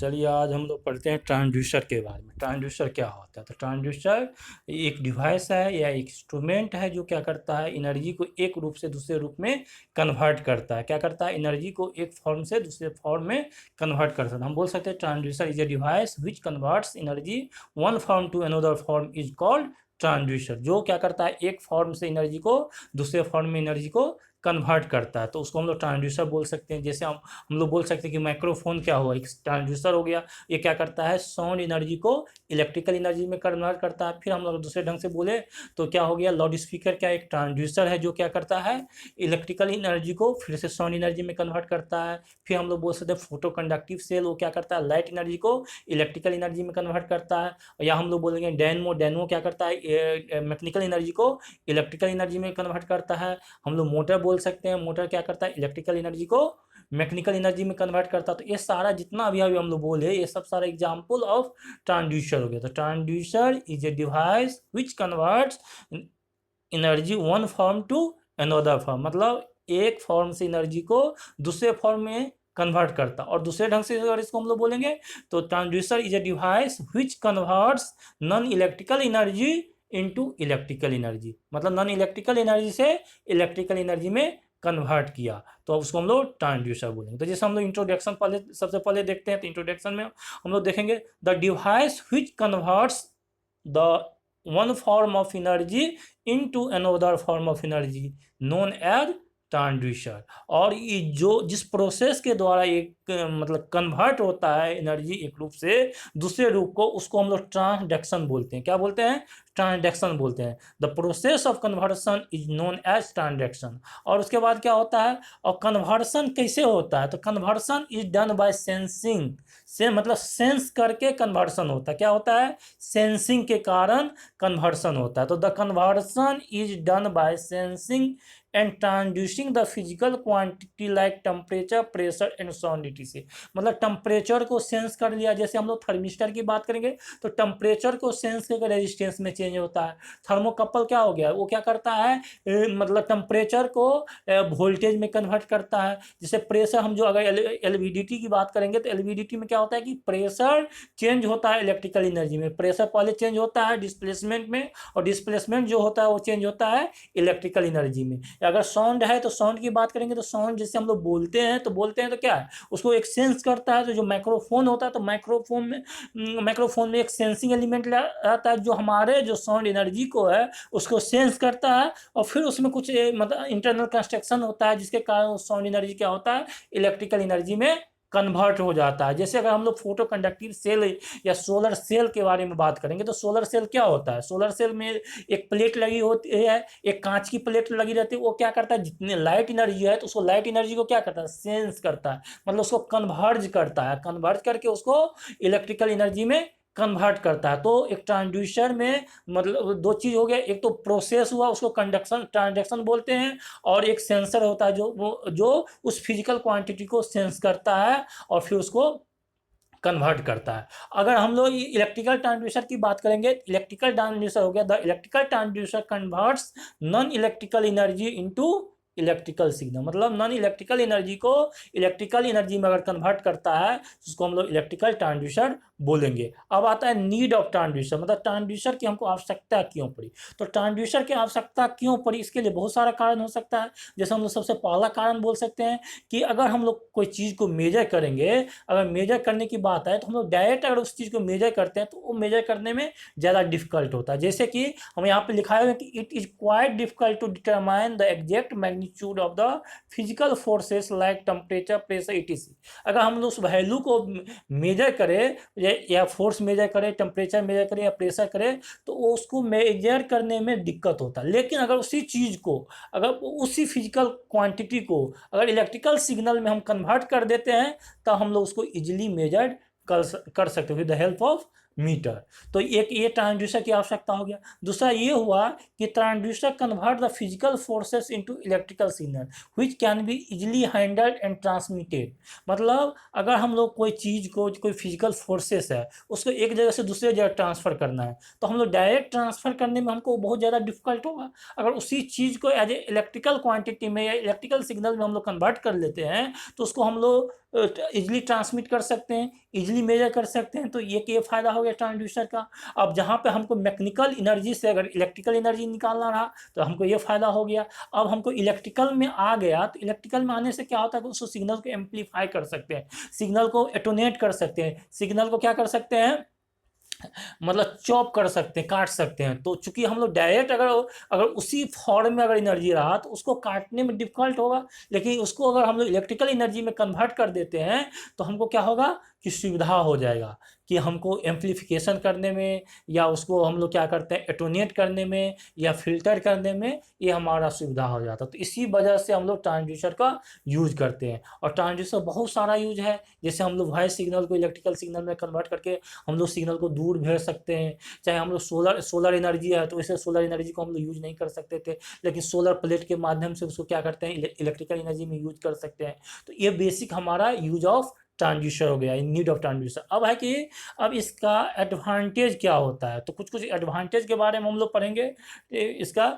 चलिए आज हम लोग पढ़ते हैं ट्रांसड्यूसर के बारे में। ट्रांसड्यूसर क्या होता है? तो ट्रांसड्यूसर एक डिवाइस है या एक इंस्ट्रूमेंट है जो क्या करता है, एनर्जी को एक रूप से दूसरे रूप में कन्वर्ट करता है। क्या करता है? एनर्जी को एक फॉर्म से दूसरे फॉर्म में कन्वर्ट कर सकता है। हम बोल सकते हैं transducer is a device which converts energy one form to another form is called transducer. जो क्या करता है, एक फॉर्म से एनर्जी को दूसरे फॉर्म में एनर्जी को कन्वर्ट करता है, तो उसको हम लोग ट्रांसड्यूसर बोल सकते हैं। जैसे हम लोग बोल सकते हैं कि माइक्रोफोन क्या हुआ, एक ट्रांसड्यूसर हो गया। ये क्या करता है, साउंड एनर्जी को इलेक्ट्रिकल एनर्जी में कन्वर्ट करता है। फिर हम लोग दूसरे ढंग से बोले तो क्या हो गया, लाउड स्पीकर क्या एक ट्रांसड्यूसर है जो क्या करता है, इलेक्ट्रिकल एनर्जी को फिर से साउंड एनर्जी में कन्वर्ट करता है। फिर हम लोग बोल सकते हैं फोटो कंडक्टिव सेल, वो क्या करता है, लाइट एनर्जी को इलेक्ट्रिकल एनर्जी में कन्वर्ट करता है। या हम लोग बोलेंगे डैनमो, डैनमो क्या करता है, मैकेनिकल एनर्जी को इलेक्ट्रिकल एनर्जी में कन्वर्ट करता है। हम लोग मोटर बोल सकते हैं, मोटर क्या करता है, इलेक्ट्रिकल एनर्जी को मैकेनिकल एनर्जी में कन्वर्ट करता है। तो ये सारा जितना अभी हम लोग बोले, ये सब सारा एग्जांपल ऑफ ट्रांसड्यूसर हो गया। तो transducer is a device which converts energy one form to another form, मतलब एक फॉर्म से एनर्जी को दूसरे फॉर्म में कन्वर्ट करता। और दूसरे ढंग से अगर इसको हम लोग बोलेंगे तो transducer is a device which converts non electrical energy into electrical energy, मतलब नॉन इलेक्ट्रिकल एनर्जी से इलेक्ट्रिकल एनर्जी में कन्वर्ट किया, तो अब उसको हम लोग ट्रांसड्यूसर बोलेंगे। तो जैसे हम लोग इंट्रोडक्शन पहले सबसे पहले देखते हैं, तो इंट्रोडक्शन में हम लोग देखेंगे the device which converts the one form of energy into another form of energy known as transducer. और ये जो जिस प्रोसेस के द्वारा एक मतलब कन्वर्ट होता है एनर्जी एक रूप से दूसरे रूप को, उसको हम लोग ट्रांसडक्शन बोलते हैं। क्या बोलते हैं? ट्रांसडक्शन बोलते हैं। The process of conversion is known as transduction. और उसके बाद क्या होता है, और कन्वर्सन कैसे होता है, तो conversion is done by sensing से, मतलब सेंस करके कन्वर्सन होता है। क्या होता है? सेंसिंग के कारण कन्वर्सन होता है। तो the conversion is done by sensing and transducing the physical quantity like temperature, pressure and solidity से, मतलब टेम्परेचर को सेंस कर लिया। जैसे हम लोग थर्मिस्टर की बात करेंगे तो टेम्परेचर को सेंस करके रेजिस्टेंस में चेंज होता है। थर्मोकपल क्या हो गया, वो क्या करता है, मतलब टेम्परेचर को वोल्टेज में कन्वर्ट करता है। जैसे प्रेशर, हम जो अगर एलवीडीटी की बात करेंगे तो एलवीडीटी में क्या होता है कि प्रेशर चेंज होता है इलेक्ट्रिकल एनर्जी में। प्रेशर पहले चेंज होता है डिस्प्लेसमेंट में, और डिस्प्लेसमेंट जो होता है वो चेंज होता है इलेक्ट्रिकल एनर्जी में। अगर साउंड है तो साउंड की बात करेंगे तो साउंड जैसे हम लोग बोलते हैं तो क्या है, उसको एक सेंस करता है। तो जो माइक्रोफोन होता है तो माइक्रोफोन में एक सेंसिंग एलिमेंट आता है जो हमारे जो साउंड एनर्जी को है उसको सेंस करता है। और फिर उसमें कुछ मतलब इंटरनल कंस्ट्रक्शन होता है जिसके कारण साउंड एनर्जी क्या होता है, इलेक्ट्रिकल एनर्जी में कन्वर्ट हो जाता है। जैसे अगर हम लोग फोटो कंडक्टिव सेल या सोलर सेल के बारे में बात करेंगे तो सोलर सेल क्या होता है, सोलर सेल में एक प्लेट लगी होती है, एक कांच की प्लेट लगी रहती है। वो क्या करता है, जितने लाइट एनर्जी है तो उसको लाइट एनर्जी को क्या करता है, सेंस करता है, मतलब उसको कन्वर्ज करता है, कन्वर्ज करके उसको इलेक्ट्रिकल एनर्जी में कन्वर्ट करता है। तो एक ट्रांसड्यूसर में मतलब दो चीज हो गया, एक तो प्रोसेस हुआ उसको कंडक्शन ट्रांसडक्शन बोलते हैं, और एक सेंसर होता है जो उस फिजिकल क्वांटिटी को सेंस करता है और फिर उसको कन्वर्ट करता है। अगर हम लोग इलेक्ट्रिकल ट्रांसड्यूसर की बात करेंगे, इलेक्ट्रिकल ट्रांसड्यूसर हो गया, the electrical transducer converts non electrical energy into electrical signal, मतलब नॉन इलेक्ट्रिकल एनर्जी को इलेक्ट्रिकल एनर्जी में अगर कन्वर्ट करता है तो उसको हम लोग इलेक्ट्रिकल ट्रांसड्यूसर बोलेंगे। अब आता है नीड ऑफ ट्रांसड्यूसर, मतलब ट्रांसड्यूसर की हमको आवश्यकता क्यों पड़ी। तो ट्रांसड्यूसर की आवश्यकता क्यों पड़ी, इसके लिए बहुत सारा कारण हो सकता है। जैसे हम लोग सबसे पहला कारण बोल सकते हैं कि अगर हम लोग कोई चीज़ को मेजर करेंगे, अगर मेजर करने की बात है तो हम लोग डायरेक्ट अगर उस चीज़ को मेजर करते हैं तो वो मेजर करने में ज़्यादा डिफिकल्ट होता है। जैसे कि हम यहाँ पे लिखा है कि it is quite difficult to determine the exact magnitude of the physical forces like temperature, pressure etc। अगर हम लोग उस वैल्यू को मेजर करें या फोर्स मेजर करें, टेम्परेचर मेजर करें या प्रेशर करें, तो उसको मेजर करने में दिक्कत होता है। लेकिन अगर उसी चीज़ को, अगर उसी फिजिकल क्वांटिटी को अगर इलेक्ट्रिकल सिग्नल में हम कन्वर्ट कर देते हैं तो हम लोग उसको इजीली मेजर कर सकते हैं with the help of meter. तो एक ये ट्रांसड्यूसर की आवश्यकता हो गया। दूसरा ये हुआ कि transducer convert the physical forces into electrical signal which can be easily handled and transmitted. मतलब अगर हम लोग कोई चीज़ को, कोई फिजिकल फोर्सेस है, उसको एक जगह से दूसरे जगह ट्रांसफ़र करना है, तो हम लोग डायरेक्ट ट्रांसफ़र करने में हमको बहुत ज़्यादा डिफिकल्ट होगा। अगर उसी चीज़ को एज ए इलेक्ट्रिकल क्वांटिटी में या इलेक्ट्रिकल सिग्नल में हम लोग कन्वर्ट कर लेते हैं, तो उसको हम लोग इजीली ट्रांसमिट कर सकते हैं, इजीली मेजर कर सकते हैं। तो ये फ़ायदा हो गया ट्रांसड्यूसर का। अब जहाँ पे हमको मैकेनिकल एनर्जी से अगर इलेक्ट्रिकल एनर्जी निकालना रहा, तो हमको ये फ़ायदा हो गया। अब हमको इलेक्ट्रिकल में आ गया, तो इलेक्ट्रिकल में आने से क्या होता है कि उस सिग्नल को एम्पलीफाई कर सकते हैं, सिग्नल को एटोनेट कर सकते हैं, सिग्नल को क्या कर सकते हैं, मतलब चॉप कर सकते हैं, काट सकते हैं। तो चूंकि हम लोग डायरेक्ट अगर अगर उसी फॉर्म में अगर एनर्जी रहा, तो उसको काटने में डिफिकल्ट होगा। लेकिन उसको अगर हम लोग इलेक्ट्रिकल एनर्जी में कन्वर्ट कर देते हैं, तो हमको क्या होगा कि सुविधा हो जाएगा कि हमको एम्पलीफिकेशन करने में, या उसको हम लोग क्या करते हैं एटोनेट करने में या फिल्टर करने में, ये हमारा सुविधा हो जाता है। तो इसी वजह से हम लोग ट्रांसड्यूसर का यूज करते हैं। और ट्रांसड्यूसर बहुत सारा यूज है। जैसे हम लोग वॉइस सिग्नल को इलेक्ट्रिकल सिग्नल में कन्वर्ट करके हम लोग सिग्नल को दूर भेज सकते हैं। चाहे हम लोग सोलर एनर्जी है, तो इसे सोलर एनर्जी को हम लोग यूज नहीं कर सकते थे, लेकिन सोलर प्लेट के माध्यम से उसको क्या करते हैं इलेक्ट्रिकल एनर्जी में यूज कर सकते हैं। तो ये बेसिक हमारा यूज ऑफ ट्रांसड्यूसर हो गया, नीड ऑफ ट्रांसड्यूसर। अब है कि अब इसका एडवांटेज क्या होता है, तो कुछ कुछ एडवांटेज के बारे में हम लोग पढ़ेंगे। इसका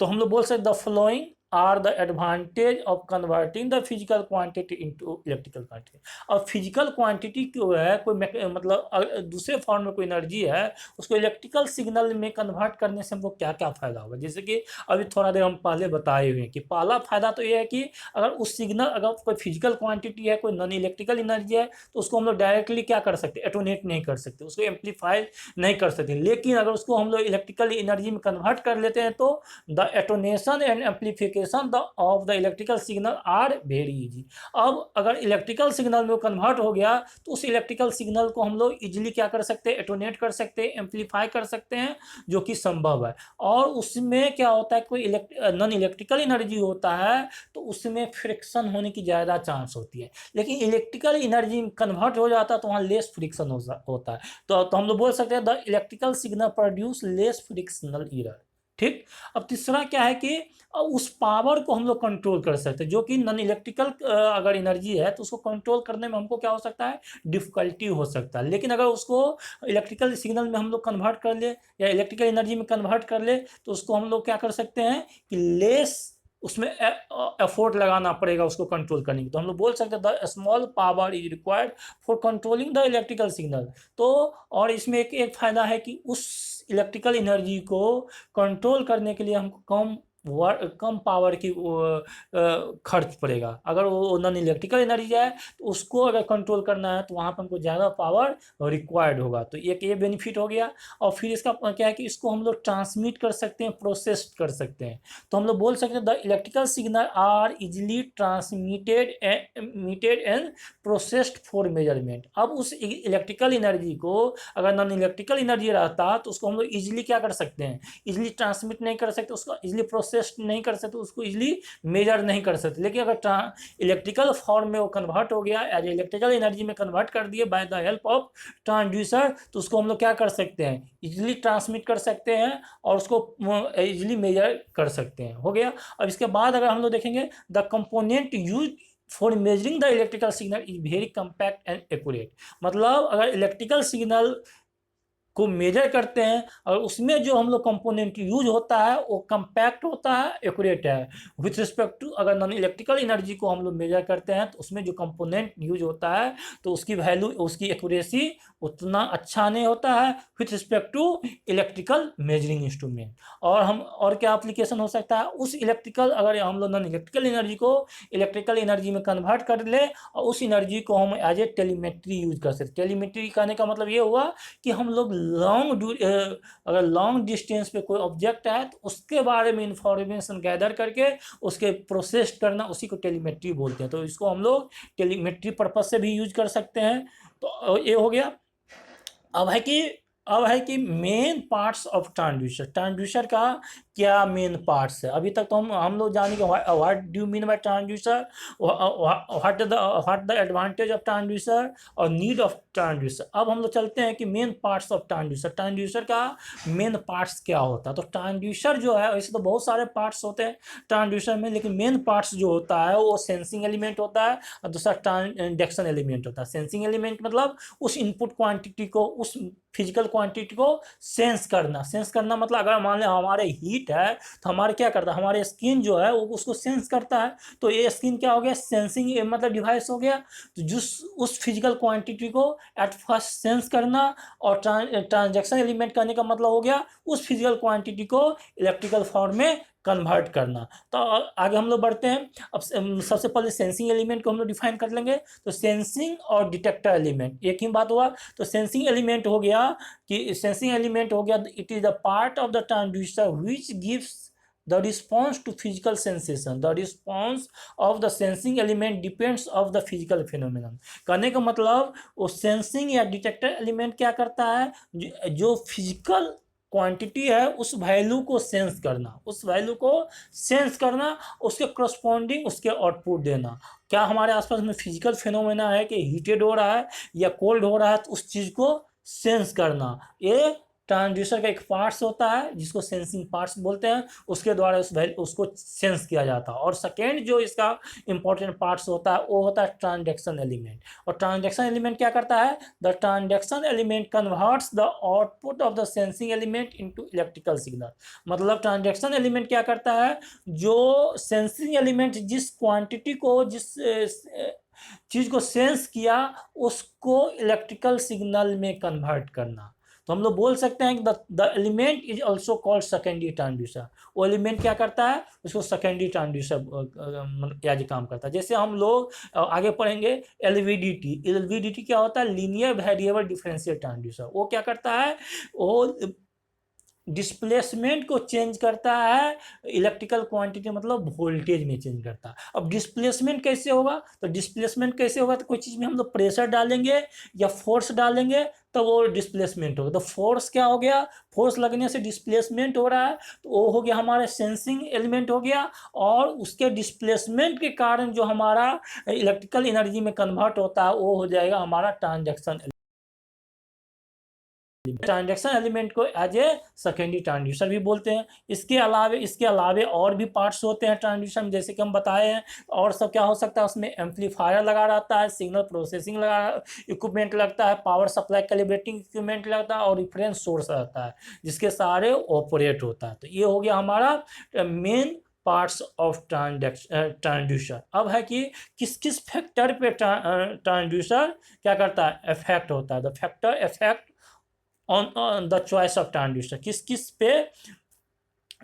तो हम लोग बोल सकते the following are the advantage of converting the physical quantity into electrical quantity. अब फिजिकल क्वांटिटी क्यों है, कोई मतलब दूसरे फॉर्म में कोई एनर्जी है, उसको इलेक्ट्रिकल सिग्नल में कन्वर्ट करने से हमको क्या क्या फायदा होगा। जैसे कि अभी थोड़ा देर हम पहले बताए हुए हैं कि पहला फायदा तो ये है कि अगर उस सिग्नल, अगर कोई फिजिकल क्वांटिटी है, कोई नॉन इलेक्ट्रिकल एनर्जी है, तो उसको हम लोग डायरेक्टली क्या कर सकते, एटोनेट नहीं कर सकते, उसको एम्पलीफाई नहीं कर सकते। लेकिन अगर उसको हम लोग इलेक्ट्रिकल एनर्जी में कन्वर्ट कर लेते हैं, तो the attenuation and amplification of the electrical signal are very easy. अब अगर इलेक्ट्रिकल सिग्नल में कन्वर्ट हो गया, तो उस इलेक्ट्रिकल सिग्नल को हम लोग इजीली क्या कर सकते हैं, एटोनेट कर सकते हैं, एम्पलीफाई कर सकते हैं, जो कि संभव है। और उसमें क्या होता है, कोई नॉन इलेक्ट्रिकल एनर्जी होता है, तो उसमें फ्रिक्शन होने की ज़्यादा चांस होती है। लेकिन इलेक्ट्रिकल एनर्जी कन्वर्ट हो जाता है, तो वहाँ लेस फ्रिक्शन होता है। तो हम लोग बोल सकते हैं the electrical signal produce less frictional error. ठीक। अब तीसरा क्या है कि उस पावर को हम लोग कंट्रोल कर सकते हैं, जो कि नॉन इलेक्ट्रिकल अगर एनर्जी है, तो उसको कंट्रोल करने में हमको क्या हो सकता है, डिफिकल्टी हो सकता है। लेकिन अगर उसको इलेक्ट्रिकल सिग्नल में हम लोग कन्वर्ट कर ले, या इलेक्ट्रिकल एनर्जी में कन्वर्ट कर ले, तो उसको हम लोग क्या कर सकते हैं कि लेस उसमें एफोर्ट लगाना पड़ेगा उसको कंट्रोल करने की। तो हम लोग बोल सकते हैं the small power is required for controlling the electrical signal. तो और इसमें एक फायदा है कि उस इलेक्ट्रिकल एनर्जी को कंट्रोल करने के लिए हमको कम पावर की खर्च पड़ेगा। अगर वो नॉन इलेक्ट्रिकल एनर्जी है, तो उसको अगर कंट्रोल करना है, तो वहाँ पर हमको ज़्यादा पावर रिक्वायर्ड होगा। तो एक ये बेनिफिट हो गया। और फिर इसका क्या है कि इसको हम लोग ट्रांसमिट कर सकते हैं, प्रोसेस कर सकते हैं। तो हम लोग बोल सकते हैं the electrical signal are easily transmitted and processed for measurement. अब उस इलेक्ट्रिकल एनर्जी को अगर नॉन इलेक्ट्रिकल एनर्जी रहता, तो उसको हम लोग इजिली क्या कर सकते हैं, इजिली ट्रांसमिट नहीं कर सकते, उसको इजिली प्रोसेस नहीं कर सकते, उसको इजिली मेजर नहीं कर सकते। लेकिन अगर इलेक्ट्रिकल फॉर्म में वो कन्वर्ट हो गया, एज इलेक्ट्रिकल एनर्जी में कन्वर्ट कर दिए by the help of transducer, तो उसको हम लोग क्या कर सकते हैं, इजिली ट्रांसमिट कर सकते हैं, और उसको इजिली मेजर कर सकते हैं। हो गया। अब इसके बाद अगर हम लोग देखेंगे the component use for measuring the electrical signal is very compact and accurate. मतलब अगर इलेक्ट्रिकल सिग्नल को मेजर करते हैं, और उसमें जो हम लोग कंपोनेंट यूज होता है, वो कम्पैक्ट होता है, एक्यूरेट है। विथ रिस्पेक्ट टू अगर नॉन इलेक्ट्रिकल एनर्जी को हम लोग मेजर करते हैं, तो उसमें जो कंपोनेंट यूज होता है, तो उसकी वैल्यू, उसकी एक्यूरेसी उतना अच्छा नहीं होता है with respect to electrical measuring instrument. और क्या एप्लीकेशन हो सकता है, उस इलेक्ट्रिकल, अगर हम लोग नॉन इलेक्ट्रिकल एनर्जी को इलेक्ट्रिकल एनर्जी में कन्वर्ट कर ले, और उस एनर्जी को हम एज ए टेलीमेट्री यूज कर सकते। टेलीमेट्री कहने का मतलब ये हुआ कि हम लोग अगर लॉन्ग डिस्टेंस पे कोई ऑब्जेक्ट है, तो उसके बारे में इंफॉर्मेशन गैदर करके उसके प्रोसेस करना, उसी को टेलीमेट्री बोलते हैं। तो इसको हम लोग टेलीमेट्री पर्पज से भी यूज कर सकते हैं। तो ये हो गया। अब है कि मेन पार्ट्स ऑफ ट्रांसड्यूसर का क्या मेन पार्ट्स है। अभी तक तो हम लोग जानेंगे what do mean by transducer, what the advantage of transducer और नीड ऑफ ट्रांसड्यूसर। अब हम लोग चलते हैं कि main parts of transducer, transducer का मेन पार्ट्स क्या होता है। तो ट्रांसड्यूसर जो है, वैसे तो बहुत सारे पार्ट्स होते हैं ट्रांसड्यूसर में, लेकिन मेन पार्ट्स जो होता है वो सेंसिंग एलिमेंट होता है और दूसरा ट्रांसडक्शन एलिमेंट होता है। सेंसिंग एलिमेंट मतलब उस इनपुट क्वांटिटी को, उस फिजिकल क्वांटिटी को सेंस करना। सेंस करना मतलब अगर मान लें हमारे हीट है तो हमारे क्या करता है, हमारे स्किन जो है वो उसको सेंस करता है। तो ये स्किन क्या हो गया, सेंसिंग मतलब डिवाइस हो गया। तो जिस उस फिजिकल क्वांटिटी को एट फर्स्ट सेंस करना, और ट्रांजैक्शन एलिमेंट करने का मतलब हो गया उस फिजिकल क्वांटिटी को इलेक्ट्रिकल फॉर्म में कन्वर्ट करना। तो आगे हम लोग बढ़ते हैं। अब सबसे पहले सेंसिंग एलिमेंट को हम लोग डिफाइन कर लेंगे। तो सेंसिंग और डिटेक्टर एलिमेंट एक ही बात हुआ। तो सेंसिंग एलिमेंट हो गया कि सेंसिंग एलिमेंट हो गया, it is the part of the transducer which gives the response to physical sensation. The response of the sensing element depends of the physical phenomenon. कहने का मतलब वो सेंसिंग या डिटेक्टर एलिमेंट क्या करता है, जो फिजिकल क्वांटिटी है उस वैल्यू को सेंस करना, उस वैल्यू को सेंस करना, उसके करस्पॉन्डिंग उसके आउटपुट देना। क्या हमारे आसपास में फिजिकल फिनोमेना है कि हीटेड हो रहा है या कोल्ड हो रहा है, तो उस चीज़ को सेंस करना, ये ट्रांसड्यूसर का एक पार्ट्स होता है जिसको सेंसिंग पार्ट्स बोलते हैं। उसके द्वारा उसको सेंस किया जाता है। और सेकेंड जो इसका इंपॉर्टेंट पार्ट्स होता है वो होता है ट्रांसडक्शन एलिमेंट। और ट्रांसडक्शन एलिमेंट क्या करता है, the transduction element converts the output of the sensing element into electrical signal. मतलब ट्रांसडक्शन एलिमेंट क्या करता है, जो सेंसिंग एलिमेंट जिस क्वांटिटी को, जिस चीज को सेंस किया उसको इलेक्ट्रिकल सिग्नल में कन्वर्ट करना। तो हम लोग बोल सकते हैं कि the element is also called secondary transducer. वो एलिमेंट क्या करता है, उसको सेकेंडरी ट्रांसड्यूसर या जो काम करता है। जैसे हम लोग आगे पढ़ेंगे एलवीडीटी। एलवीडीटी क्या होता है, लीनियर वेरिएबल डिफरेंशियल ट्रांसड्यूसर। वो क्या करता है, वो डिस्प्लेसमेंट को चेंज करता है, इलेक्ट्रिकल क्वांटिटी मतलब वोल्टेज में चेंज करता है। अब डिस्प्लेसमेंट कैसे होगा, तो डिस्प्लेसमेंट कैसे होगा, तो कोई चीज़ में हम लोग प्रेशर डालेंगे या फोर्स डालेंगे तो वो डिस्प्लेसमेंट होगा। तो फोर्स क्या हो गया, फोर्स लगने से डिस्प्लेसमेंट हो रहा है, तो वो हो गया हमारा सेंसिंग एलिमेंट हो गया। और उसके डिस्प्लेसमेंट के कारण जो हमारा इलेक्ट्रिकल एनर्जी में कन्वर्ट होता है वो हो जाएगा हमारा ट्रांजैक्शन। ट्रांजैक्शन एलिमेंट को एज ए सेकेंडरी ट्रांसड्यूसर भी बोलते हैं। इसके अलावे और भी पार्ट्स होते हैं ट्रांसड्यूसर में, जैसे कि हम बताए हैं। और सब क्या हो सकता है, उसमें एम्पलीफायर लगा रहता है, सिग्नल प्रोसेसिंग लगा इक्विपमेंट लगता है, पावर सप्लाई कैलिब्रेटिंग इक्विपमेंट लगता है और रेफरेंस सोर्स रहता है जिसके सहारे ऑपरेट होता है। तो ये हो गया हमारा मेन पार्ट्स ऑफ ट्रांसड्यूसर। अब है कि किस किस फैक्टर पे ट्रांसड्यूसर क्या करता है, इफेक्ट होता है। The factor effect on the choice of transducer, किस किस पे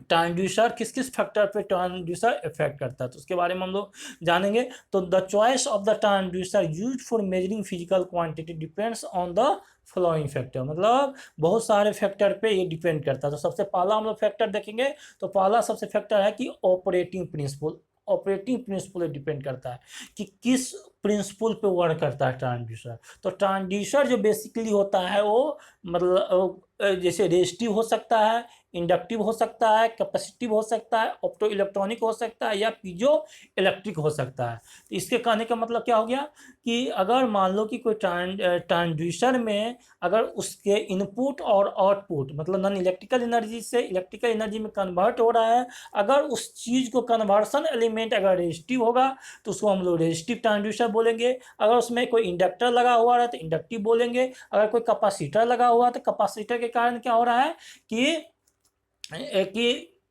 ट्रांसड्यूसर, किस किस फैक्टर पे ट्रांसड्यूसर इफेक्ट करता है, तो उसके बारे में हम लोग जानेंगे। तो the choice of the transducer used for measuring physical quantity depends on the following factor. मतलब बहुत सारे फैक्टर पे ये डिपेंड करता है। तो सबसे पहला हम लोग फैक्टर देखेंगे, तो पहला सबसे फैक्टर है कि operating principle. Operating principle depend करता है कि किस प्रिंसिपल पे वर्क करता है ट्रांसड्यूसर। तो ट्रांसड्यूसर जो बेसिकली होता है वो मतलब जैसे रेजिस्टिव हो सकता है, इंडक्टिव हो सकता है, कैपेसिटिव हो सकता है, ऑप्टो इलेक्ट्रॉनिक हो सकता है या पीजो इलेक्ट्रिक हो सकता है। तो इसके कहने का मतलब क्या हो गया कि अगर मान लो कि कोई ट्रांसड्यूसर में अगर उसके इनपुट और आउटपुट मतलब नॉन इलेक्ट्रिकल एनर्जी से इलेक्ट्रिकल एनर्जी में कन्वर्ट हो रहा है, अगर उस चीज़ को कन्वर्सन एलिमेंट अगर रेजिस्टिव होगा तो उसको हम लोग रेजिस्टिव ट्रांसड्यूसर बोलेंगे। अगर उसमें कोई इंडक्टर लगा हुआ है तो इंडक्टिव बोलेंगे। अगर कोई कैपेसिटर लगा हुआ है तो कैपेसिटर के कारण क्या हो रहा है कि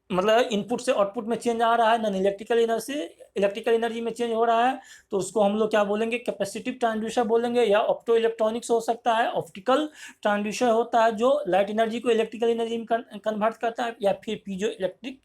मतलब इनपुट से आउटपुट में चेंज आ रहा है, नॉन इलेक्ट्रिकल एनर्जी से इलेक्ट्रिकल एनर्जी में चेंज हो रहा है, तो उसको हम लोग क्या बोलेंगे, कैपेसिटिव ट्रांसड्यूसर बोलेंगे। या ऑप्टो इलेक्ट्रॉनिक्स हो सकता है, ऑप्टिकल ट्रांसड्यूसर होता है जो लाइट एनर्जी को इलेक्ट्रिकल एनर्जी में कन्वर्ट करता है। या फिर पीजो इलेक्ट्रिक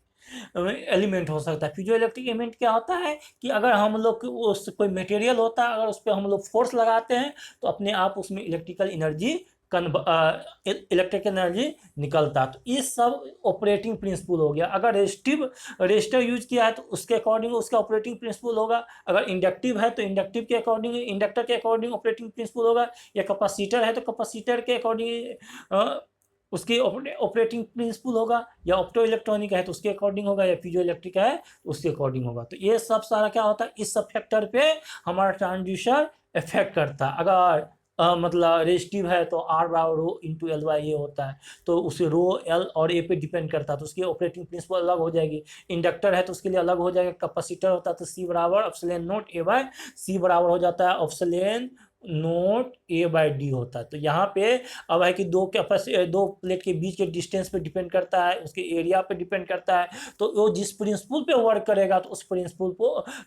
एलिमेंट हो सकता है। पीजो इलेक्ट्रिक एलिमेंट क्या होता है कि अगर हम लोग उस कोई मटेरियल होता है, अगर उस पर हम लोग फोर्स लगाते हैं तो अपने आप उसमें इलेक्ट्रिकल एनर्जी इलेक्ट्रिकल एनर्जी निकलता है। तो ये सब ऑपरेटिंग प्रिंसिपल हो गया। अगर रेजिस्टर यूज किया है तो उसके अकॉर्डिंग उसका ऑपरेटिंग प्रिंसिपल होगा। अगर इंडक्टिव है तो इंडक्टिव के अकॉर्डिंग इंडक्टर के अकॉर्डिंग ऑपरेटिंग प्रिंसिपल होगा। या कैपेसिटर है तो कैपेसिटर के अकॉर्डिंग उसके ऑपरेटिंग प्रिंसिपल होगा, या ऑप्टो इलेक्ट्रॉनिक है तो उसके अकॉर्डिंग होगा, या पीजो इलेक्ट्रिक है तो उसके अकॉर्डिंग होगा। तो ये सब सारा क्या होता है, इस सब फैक्टर पे हमारा ट्रांसड्यूसर इफेक्ट करता है। अगर मतलब रेजिस्टिव है तो आर बराबर रो इंटू एल बाई ए होता है, तो उसे रो एल और ए पे डिपेंड करता है, तो उसकी ऑपरेटिंग प्रिंसिपल अलग हो जाएगी। इंडक्टर है तो उसके लिए अलग हो जाएगा। कैपेसिटर होता है तो सी बराबर एप्सिलॉन नॉट ए बाय सी बराबर हो जाता है epsilon note A by D होता है। तो यहाँ पे अब है कि दो प्लेट के बीच के डिस्टेंस पे डिपेंड करता है, उसके एरिया पे डिपेंड करता है। तो वो जिस प्रिंसिपल पे वर्क करेगा तो उस प्रिंसिपल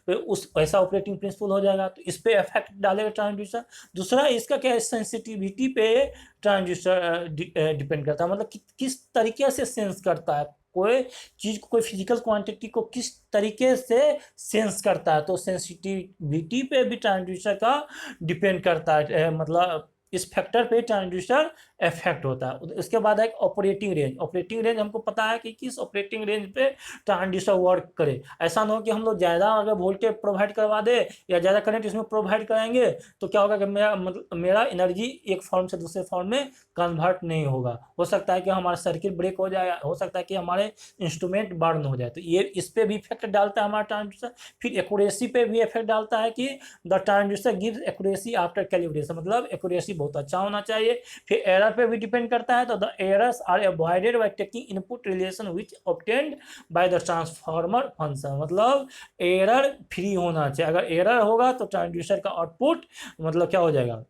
पे उस ऐसा ऑपरेटिंग प्रिंसिपल हो जाएगा, तो इस पे इफेक्ट डालेगा ट्रांसड्यूसर। दूसरा इसका क्या है, सेंसिटिविटी पे ट्रांसड्यूसर डिपेंड करता है, मतलब किस तरीके से सेंस करता है कोई चीज को, कोई फिजिकल क्वांटिटी को किस तरीके से सेंस करता है। तो सेंसिटिविटी पे भी ट्रांसड्यूसर का डिपेंड करता है, मतलब इस फैक्टर पे ट्रांसड्यूसर इफेक्ट होता है। उसके बाद है ऑपरेटिंग रेंज। ऑपरेटिंग रेंज हमको पता है कि किस ऑपरेटिंग रेंज पे ट्रांसड्यूसर वर्क करे। ऐसा ना हो कि हम लोग ज़्यादा अगर वोल्टेज प्रोवाइड करवा दे या ज़्यादा करंट इसमें प्रोवाइड कराएंगे तो क्या होगा कि मेरा एनर्जी एक फॉर्म से दूसरे फॉर्म में कन्वर्ट नहीं होगा। हो सकता है कि हमारा सर्किट ब्रेक हो जाए, हो सकता है कि हमारे इंस्ट्रूमेंट बर्न हो जाए। तो ये इस पे भी इफेक्ट डालता है हमारा ट्रांसड्यूसर। फिर एक्यूरेसी पे भी इफेक्ट डालता है कि the transducer gives accuracy after calibration, मतलब एक्यूरेसी बहुत अच्छा होना चाहिए। फिर एरर पे भी डिपेंड करता है, तो the errors are avoided by taking input relation which obtained by the transformer function, मतलब एरर फ्री होना चाहिए। अगर एरर होगा तो ट्रांसड्यूसर का आउटपुट मतलब क्या हो जाएगा,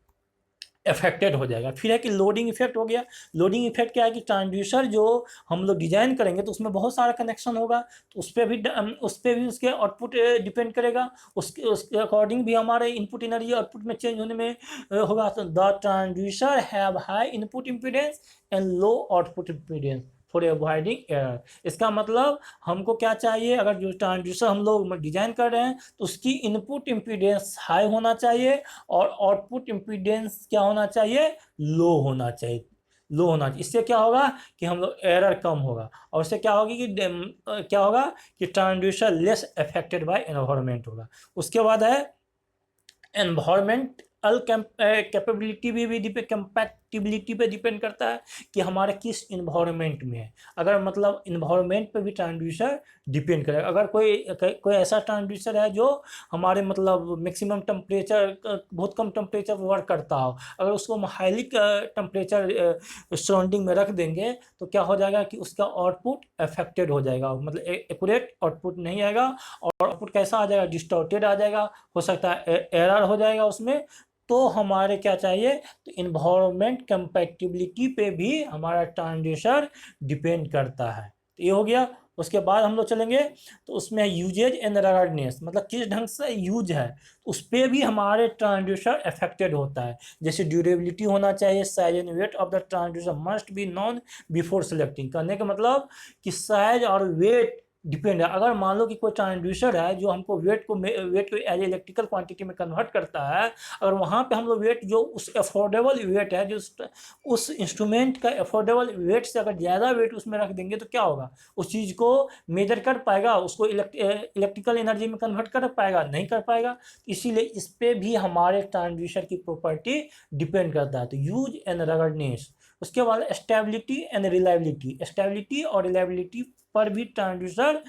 अफेक्टेड हो जाएगा। फिर है कि लोडिंग इफेक्ट हो गया। लोडिंग इफेक्ट क्या है कि ट्रांसड्यूसर जो हम लोग डिजाइन करेंगे तो उसमें बहुत सारा कनेक्शन होगा, तो उस पर भी उसके आउटपुट डिपेंड करेगा। उसके अकॉर्डिंग भी हमारे इनपुट एनर्जी आउटपुट में चेंज होने में होगा। तो the transducer have high input impedance and low output impedance for avoiding error. इसका मतलब हमको क्या चाहिए, अगर जो ट्रांसड्यूसर हम लोग डिजाइन कर रहे हैं तो उसकी इनपुट इम्पीडेंस हाई होना चाहिए और आउटपुट इम्पीडेंस क्या होना चाहिए, लो होना चाहिए। लो होना चाहिए, इससे क्या होगा कि हम लोग एरर कम होगा, और उससे क्या होगी कि क्या होगा कि transducer less affected by environment होगा। उसके बाद है एनवायरमेंट कैपेबिलिटी भी कंपैटिबिलिटी पे डिपेंड करता है कि हमारे किस इन्वायरमेंट में है। अगर मतलब इन्वायरमेंट पे भी ट्रांसड्यूसर डिपेंड करेगा। अगर कोई ऐसा ट्रांसड्यूसर है जो हमारे मतलब मैक्सिमम टेम्परेचर बहुत कम टेम्परेचर पर वर्क करता हो, अगर उसको हम हाईली टेम्परेचर सराउंडिंग में रख देंगे तो क्या हो जाएगा कि उसका आउटपुट अफेक्टेड हो जाएगा, मतलब एक्यूरेट आउटपुट नहीं आएगा, और आउटपुट कैसा आ जाएगा, डिस्टॉर्टेड आ जाएगा, हो सकता है एरर हो जाएगा उसमें। तो हमारे क्या चाहिए, तो इन्वायरमेंट कंपैटिबिलिटी पे भी हमारा ट्रांसड्यूसर डिपेंड करता है। तो ये हो गया। उसके बाद हम लोग चलेंगे तो उसमें यूजेज एंड रगड़नेस, मतलब किस ढंग से यूज है उस पर भी हमारे ट्रांसड्यूसर अफेक्टेड होता है। जैसे ड्यूरेबिलिटी होना चाहिए, size and weight of the transducer must be non before selecting. कहने का मतलब कि साइज और वेट डिपेंड है। अगर मान लो कि कोई ट्रांसड्यूसर है जो हमको वेट को एज इलेक्ट्रिकल क्वांटिटी में कन्वर्ट करता है, अगर वहाँ पे हम लोग वेट जो उस अफोर्डेबल वेट है, जो उस इंस्ट्रूमेंट का अफोर्डेबल वेट से अगर ज़्यादा वेट उसमें रख देंगे तो क्या होगा, उस चीज़ को मेजर कर पाएगा, उसको इलेक्ट्रिकल एनर्जी में कन्वर्ट कर पाएगा, नहीं कर पाएगा। इसीलिए इस पर भी हमारे ट्रांसड्यूसर की प्रॉपर्टी डिपेंड करता है। तो यूज एंड रगड़नेस। उसके बाद स्टेबिलिटी एंड रिलायबिलिटी। स्टेबिलिटी और रिलायबिलिटी पर भी ट्रांसड्यूसर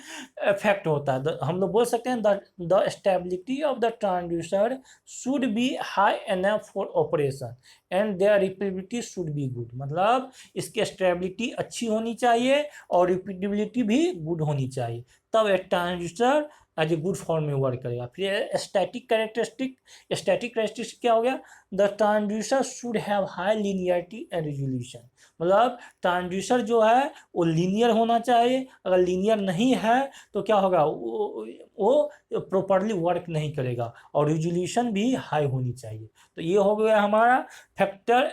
इफेक्ट होता है। हम लोग बोल सकते हैं the stability of the transducer should be high enough for operation and their repeatability should be good, मतलब इसकी स्टेबिलिटी अच्छी होनी चाहिए और रिपीटेबिलिटी भी गुड होनी चाहिए, तब एक transducer as a good form में वर्क करेगा। फिर स्टैटिक कैरेक्टरिस्टिक क्या हो गया, the transducer should have high linearity and resolution, मतलब ट्रांसड्यूसर जो है वो लीनियर होना चाहिए। अगर लीनियर नहीं है तो क्या होगा, वो प्रॉपरली वर्क नहीं करेगा, और रिजोल्यूशन भी हाई होनी चाहिए। तो ये हो गया हमारा factor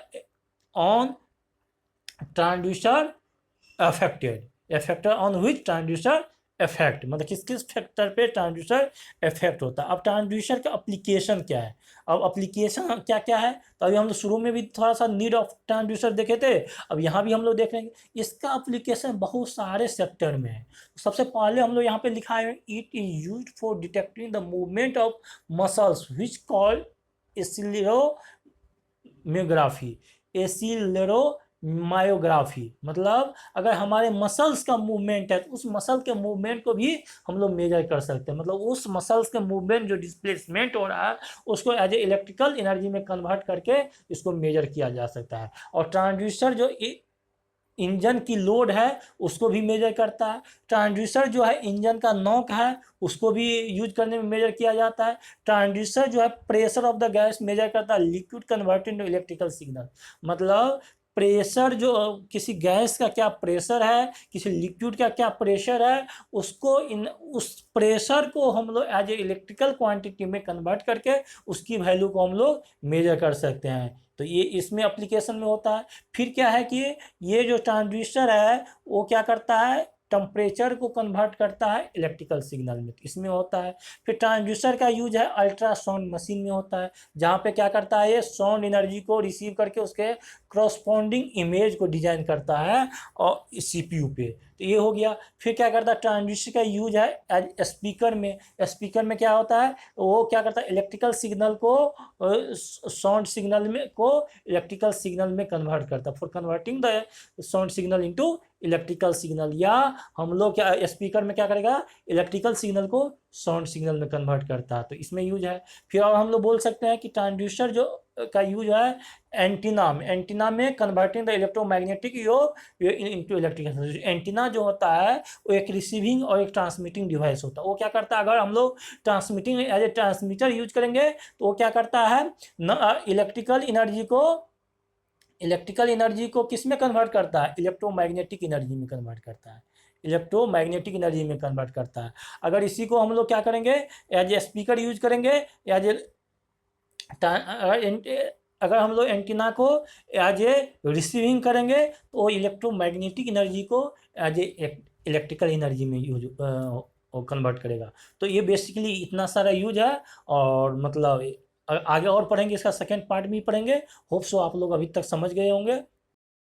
on transducer affected, A factor on which transducer effect, मतलब किस किस फैक्टर पे ट्रांसड्यूसर इफेक्ट होता है। अब ट्रांसड्यूसर का एप्लीकेशन क्या है, अब एप्लीकेशन क्या क्या है, तो अभी हम लोग शुरू में भी थोड़ा सा नीड ऑफ ट्रांसड्यूसर देखे थे, अब यहाँ भी हम लोग देख रहे हैं इसका एप्लीकेशन बहुत सारे सेक्टर में है। सबसे पहले हम लोग यहाँ पे लिखा है it is used for detecting the movement of muscles which called acceleromyography. Acceleromyography, मतलब अगर हमारे मसल्स का मूवमेंट है तो उस मसल के मूवमेंट को भी हम लोग मेजर कर सकते हैं, मतलब उस मसल्स के मूवमेंट जो डिस्प्लेसमेंट हो रहा है उसको एज ए इलेक्ट्रिकल एनर्जी में कन्वर्ट करके इसको मेजर किया जा सकता है। और ट्रांसड्यूसर जो इंजन की लोड है उसको भी मेजर करता है। ट्रांसड्यूसर जो है इंजन का नॉक है उसको भी यूज करने में मेजर किया जाता है। ट्रांसड्यूसर जो है pressure of the gas measure करता है, liquid converted to electrical signal, मतलब प्रेशर जो किसी गैस का क्या प्रेशर है, किसी लिक्विड का क्या प्रेशर है, उसको उस प्रेशर को हम लोग एज ए इलेक्ट्रिकल क्वांटिटी में कन्वर्ट करके उसकी वैल्यू को हम लोग मेजर कर सकते हैं। तो ये इसमें एप्लीकेशन में होता है। फिर क्या है कि ये जो ट्रांसड्यूसर है वो क्या करता है, टेम्परेचर को कन्वर्ट करता है इलेक्ट्रिकल सिग्नल में, इसमें होता है। फिर ट्रांसड्यूसर का यूज है अल्ट्रासाउंड मशीन में होता है, जहाँ पे क्या करता है ये साउंड एनर्जी को रिसीव करके उसके क्रॉसपॉन्डिंग इमेज को डिजाइन करता है और सीपीयू पे। तो ये हो गया। फिर क्या करता है ट्रांसड्यूसर का यूज है एज स्पीकर में। स्पीकर में क्या होता है, वो क्या करता है इलेक्ट्रिकल सिग्नल को साउंड सिग्नल में को इलेक्ट्रिकल सिग्नल में कन्वर्ट करता है, for converting the sound signal into electrical signal. या हम लोग क्या स्पीकर में क्या करेगा, इलेक्ट्रिकल सिग्नल को साउंड सिग्नल में कन्वर्ट करता है, तो इसमें यूज है। फिर और हम लोग बोल सकते हैं कि ट्रांसड्यूसर जो का यूज है एंटीना में converting the electromagnetic into electrical. Antenna जो होता है वो एक रिसीविंग और एक ट्रांसमिटिंग डिवाइस होता है। वो क्या करता है, अगर हम लोग transmitting as a transmitter use करेंगे तो वो क्या करता है इलेक्ट्रिकल एनर्जी को किस में कन्वर्ट करता है, इलेक्ट्रोमैग्नेटिक एनर्जी में कन्वर्ट करता है, इलेक्ट्रोमैग्नेटिक एनर्जी में कन्वर्ट करता है। अगर इसी को हम लोग क्या करेंगे एज ए स्पीकर यूज करेंगे, एज ए अगर हम लोग एंटीना को एज ए रिसीविंग करेंगे तो वो इलेक्ट्रोमैग्नेटिक एनर्जी को एज ए इलेक्ट्रिकल एनर्जी में यूज कन्वर्ट करेगा। तो ये बेसिकली इतना सारा यूज है। और मतलब आगे और पढ़ेंगे, इसका सेकेंड पार्ट भी पढ़ेंगे। होप सो आप लोग अभी तक समझ गए होंगे।